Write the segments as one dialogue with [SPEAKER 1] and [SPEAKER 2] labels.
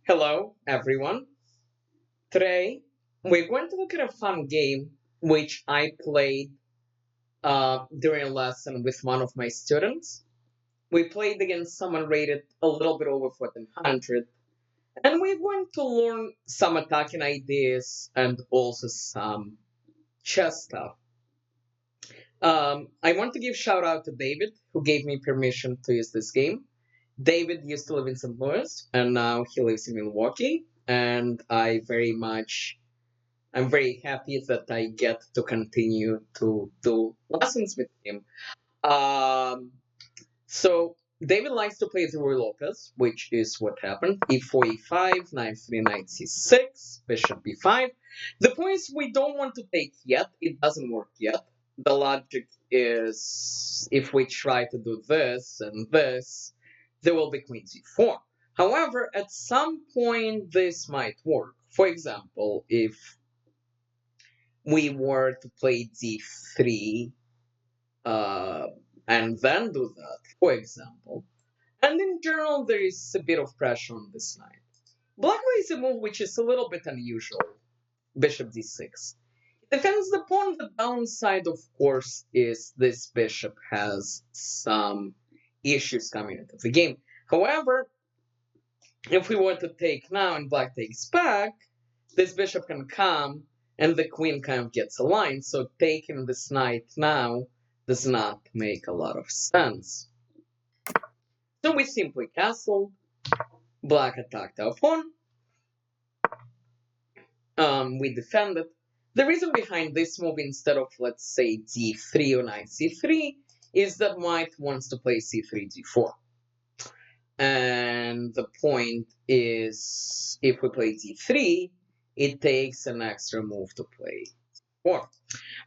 [SPEAKER 1] Hello, everyone. Today, we're going to look at a fun game which I played during a lesson with one of my students. We played against someone rated a little bit over 1400, and we're going to learn some attacking ideas and also some chess stuff. I want to give shout out to David, who gave me permission to use this game. David used to live in St. Louis, and now he lives in Milwaukee, and I'm very happy that I get to continue to do lessons with him. Um, so David likes to play the Ruy Lopez, which is what happened. E4, E5, knight 3, knight C6, bishop B5. The points we don't want to take yet, it doesn't work yet. The logic is if we try to do this and this, there will be queen C4. However, at some point this might work. For example, if we were to play d3 uh, and then do that, for example. And in general, there is a bit of pressure on this knight. Black plays a move which is a little bit unusual. Bishop d6. It defends the pawn. The downside, of course, is this bishop has some issues coming into the game. However, if we were to take now and black takes back, this bishop can come and the queen kind of gets aligned. So taking this knight now does not make a lot of sense. So we simply castle. Black attacked our pawn. We defended. The reason behind this move instead of, let's say, d3 or knight c3 is that white wants to play c3, d4. And the point is, if we play d3, it takes an extra move to play d4.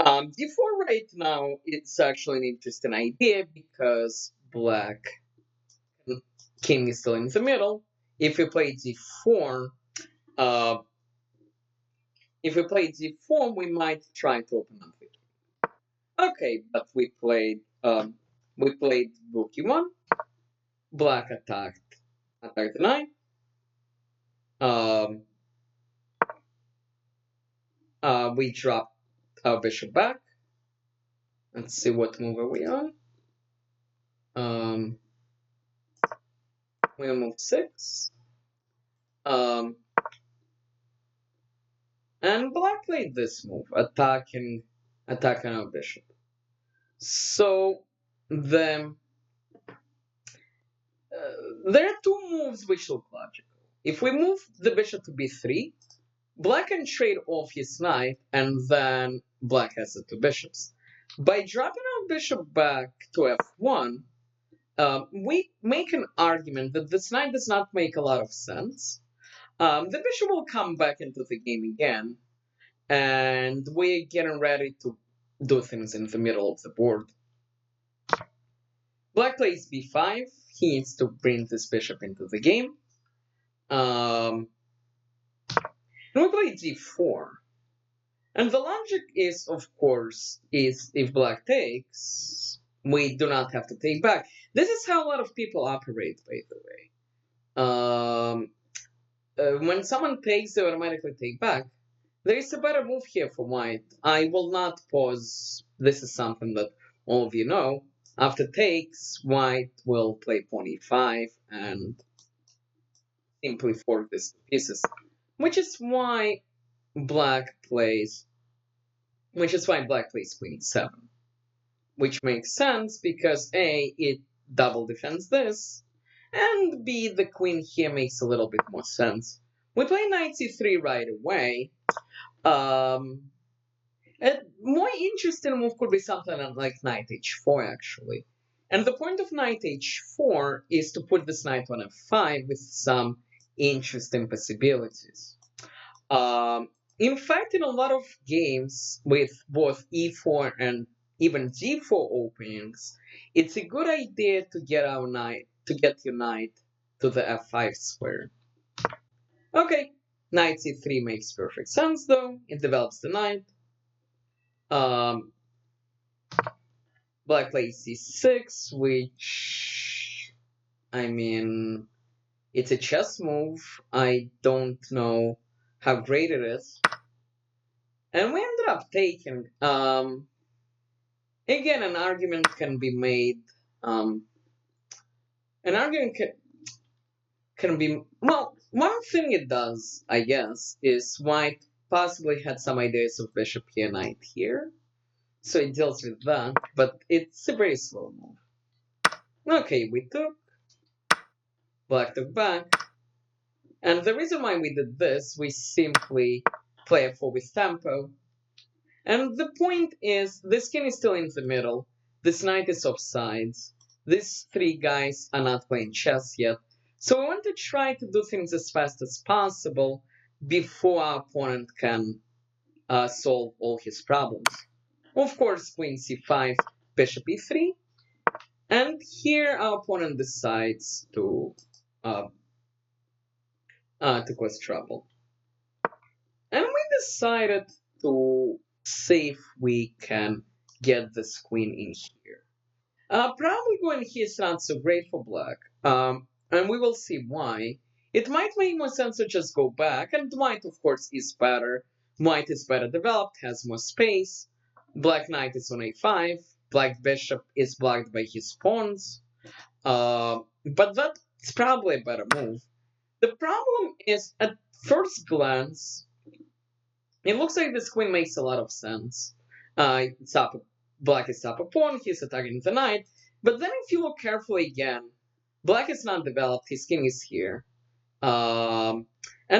[SPEAKER 1] D4 right now, it's actually an interesting idea because black king is still in the middle. If we play d4, uh, we might try to open up the king. Okay, but we played rook e1. Black attacked the knight. Um, we dropped our bishop back. Let's see what move are we on. We move 6. And black played this move, attacking our bishop. So the there are two moves which look logical. If we move the bishop to b3, black can trade off his knight, and then black has the two bishops. By dropping our bishop back to f1, we make an argument that this knight does not make a lot of sense. The bishop will come back into the game again, and we're getting ready to do things in the middle of the board. Black plays b5. He needs to bring this bishop into the game. And we play d4. And the logic is, of course, is if black takes, we do not have to take back. This is how a lot of people operate, by the way. When someone takes, they automatically take back. There is a better move here for white. I will not pause. This is something that all of you know. After takes, white will play pawn e5 and simply fork this to pieces, which is why black plays queen e7, which makes sense because A, it double defends this, and B, the queen here makes a little bit more sense. We play knight c3 right away. A more interesting move could be something like knight h4, actually. And the point of knight h4 is to put this knight on f5 with some interesting possibilities. In fact, in a lot of games with both e4 and even g4 openings, it's a good idea to get your knight to the f5 square. Okay, knight c3 makes perfect sense though. It develops the knight. Black plays c6, which, I mean, It's a chess move. I don't know how great it is. And we ended up taking. Again, an argument can be made. Um, an argument can be. Well, one thing it does, I guess, is white possibly had some ideas of bishop here, knight here. So it deals with that, but it's a very slow move. Okay, we took. Black took back. And the reason why we did this, we simply play a 4 with tempo. And the point is, this king is still in the middle. This knight is off sides. These three guys are not playing chess yet. So we want to try to do things as fast as possible before our opponent can solve all his problems. Of course, queen c5, bishop e3. And here our opponent decides uh, to cause trouble. And we decided to see if we can get this queen in here. Probably going here is not so great for black, and we will see why. It might make more sense to just go back, and white, of course, is better. White is better developed, has more space. Black knight is on a5. Black bishop is blocked by his pawns. But that's probably a better move. The problem is, at first glance, it looks like this queen makes a lot of sense. It's up, black is up a pawn, he's attacking the knight. But then if you look carefully again, black is not developed, his king is here. And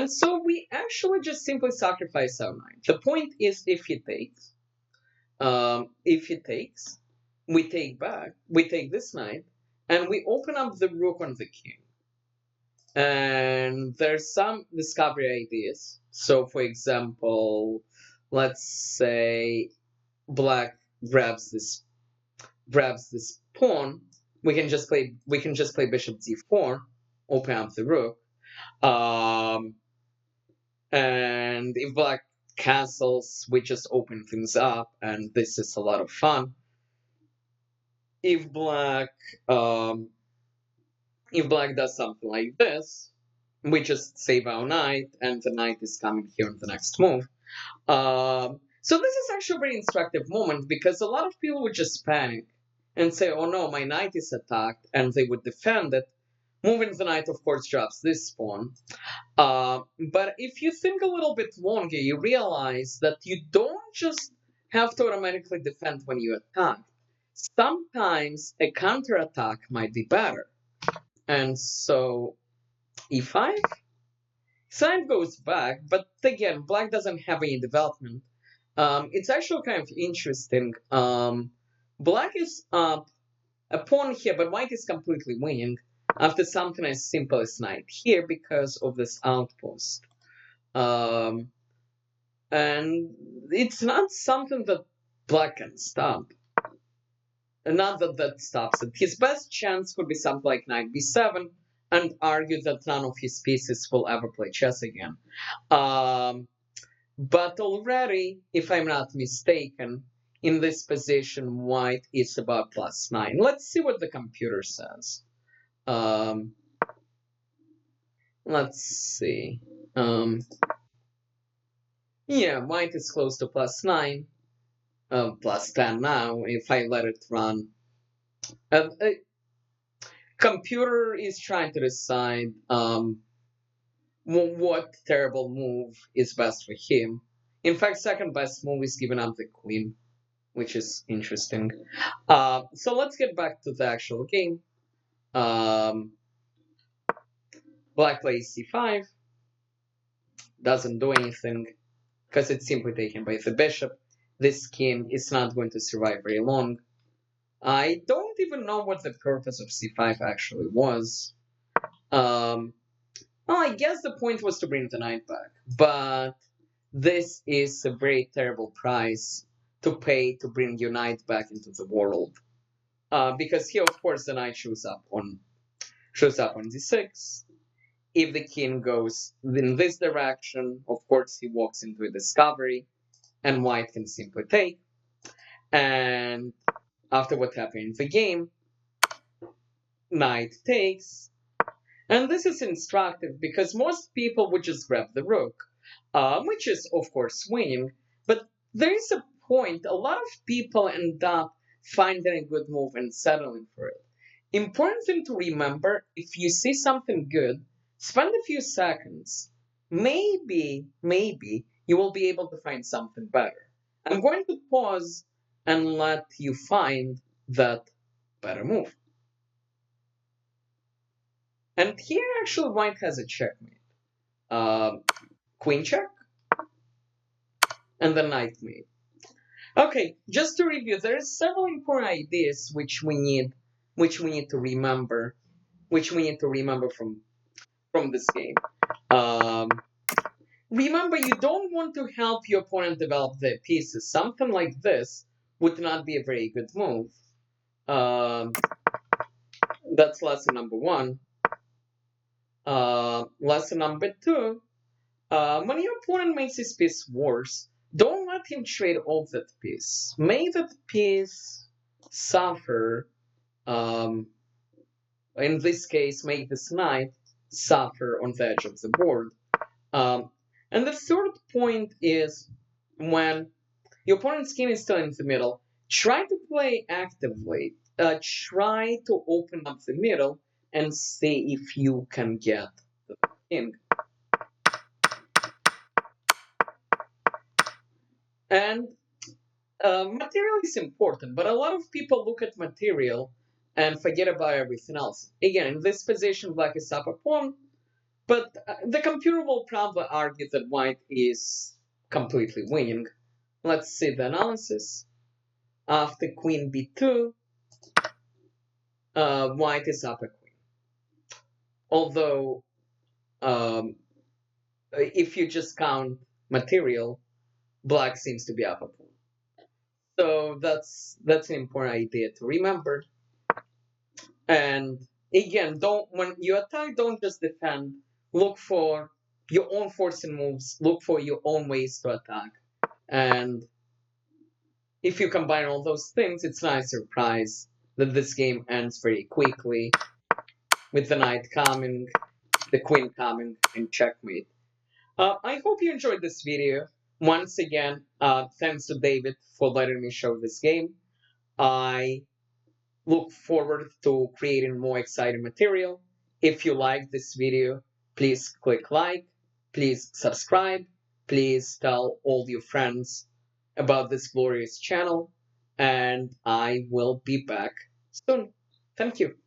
[SPEAKER 1] so we actually just simply sacrifice our knight. The point is if he takes, we take back, we take this knight, and we open up the rook on the king. And there's some discovery ideas. So, for example, let's say black grabs this pawn. We can just play bishop d4, open up the rook. And if black castles, we just open things up, and this is a lot of fun. If black does something like this, we just save our knight, and the knight is coming here in the next move. So this is actually a very instructive moment, because a lot of people would just panic and say, oh no, my knight is attacked, and they would defend it. Moving the knight, of course, drops this pawn. But if you think a little bit longer, you realize that you don't just have to automatically defend when you attack. Sometimes a counterattack might be better. And so e5, side goes back, but again, black doesn't have any development. It's actually kind of interesting. Black is up a pawn here, but white is completely winning after something as simple as knight here because of this outpost. And it's not something that black can stop. Not that that stops it. His best chance could be something like knight b7, and argue that none of his pieces will ever play chess again. But already, if I'm not mistaken, in this position, white is about +9. Let's see what the computer says. Let's see. Yeah, white is close to +9. +10 now, if I let it run. Computer is trying to decide what terrible move is best for him. In fact, second best move is giving up the queen, which is interesting. So let's get back to the actual game. Black plays c5. Doesn't do anything because it's simply taken by the bishop. This king is not going to survive very long. I don't even know what the purpose of c5 actually was. Well, I guess the point was to bring the knight back, but this is a very terrible price to pay to bring your knight back into the world. Because here, of course, the knight shows up on d6. If the king goes in this direction, of course, he walks into a discovery, and white can simply take. And after what happened in the game, knight takes, And this is instructive because most people would just grab the rook, which is, of course, winning. But there is a point, a lot of people end up finding a good move and settling for it. Important thing to remember, if you see something good, spend a few seconds. Maybe you will be able to find something better. I'm going to pause and let you find that better move. And here actually white has a checkmate. Uh, Queen check and the knight mate. Okay, just to review, there are several important ideas which we need to remember, from this game. Um, Remember, you don't want to help your opponent develop their pieces. Something like this would not be a very good move. Um, that's lesson number one. Lesson number two. When your opponent makes his piece worse, don't let him trade off that piece. Make that piece suffer. Um, in this case, make this knight suffer on the edge of the board. Um, and the third point is when your opponent's king is still in the middle, try to play actively. Try to open up the middle and see if you can get the king. And material is important, but a lot of people look at material and forget about everything else. Again, in this position, black is up a pawn, but the computer will probably argue that white is completely winning. Let's see the analysis. After queen b2, white is up a queen. Although, um, if you just count material, black seems to be up a pawn. So that's an important idea to remember. And again, don't when you attack, don't just defend. Look for your own forcing moves. Look for your own ways to attack. And if you combine all those things, it's not a surprise that this game ends very quickly with the knight coming, the queen coming, and checkmate. I hope you enjoyed this video. Once again, thanks to David for letting me show this game. I look forward to creating more exciting material. If you like this video, please click like, please subscribe, please tell all your friends about this glorious channel, and I will be back soon. Thank you.